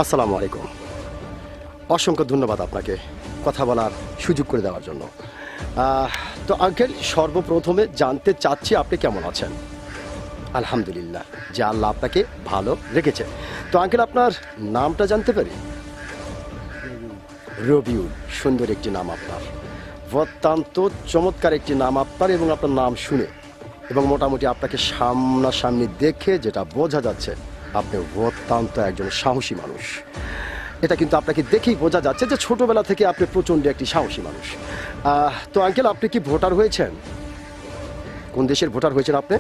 আসসালামু আলাইকুম। অসংখ্য ধন্যবাদ আপনাকে কথা বলার সুযোগ করে দেওয়ার জন্য। তো আঙ্কেল, সর্বপ্রথমে জানতে চাচ্ছি আপনি কেমন আছেন? আলহামদুলিল্লাহ, যে আল্লাহ আপনাকে ভালো রেখেছে। তো আঙ্কেল, আপনার নামটা জানতে পারি? রবিউল, সুন্দর একটি নাম আপনার, অত্যন্ত চমৎকার একটি নাম আপনার। এবং আপনার নাম শুনে এবং মোটামুটি আপনাকে সামনাসামনি দেখে যেটা বোঝা যাচ্ছে, আপনি অত্যন্ত একজন সাহসী মানুষ। এটা কিন্তু আপনাকে দেখেই বোঝা যাচ্ছে যে ছোটবেলা থেকে আপনি প্রচণ্ড একটি সাহসী মানুষ। তো আঙ্কেল, আপনি কি ভোটার হয়েছেন? কোন দেশের ভোটার হয়েছেন আপনি?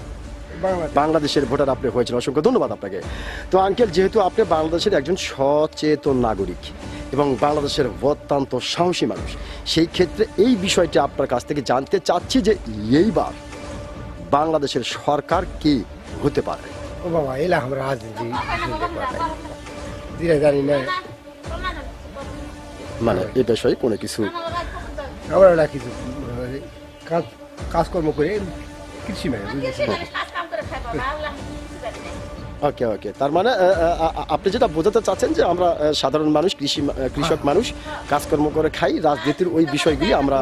বাংলাদেশের ভোটার আপনি হয়েছেন, অসংখ্য ধন্যবাদ আপনাকে। তো আঙ্কেল, যেহেতু আপনি বাংলাদেশের একজন সচেতন নাগরিক এবং বাংলাদেশের অত্যন্ত সাহসী মানুষ, সেই ক্ষেত্রে এই বিষয়টি আপনার কাছ থেকে জানতে চাচ্ছি যে এইবার বাংলাদেশের সরকার কি হতে পারে? ও বাবা, এলা আমরা রাজনীতি দিলে জানি না, মানে এ বিষয়ে কোনো কিছু আমরা ওরা কিছু কাজকর্ম করে কৃষি মানে ওকে ওকে, তার মানে আপনি যেটা বোঝাতে চাচ্ছেন যে আমরা সাধারণ মানুষ, কৃষক মানুষ, কাজকর্ম করে খাই, রাজনীতির ওই বিষয়গুলি আমরা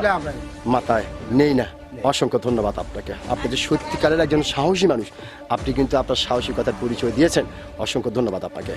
মাথায় নেই না। অসংখ্য ধন্যবাদ আপনাকে। আপনি যে সত্যিকারের একজন সাহসী মানুষ, আপনি কিন্তু আপনার সাহসিকতার পরিচয় দিয়েছেন। অসংখ্য ধন্যবাদ আপনাকে।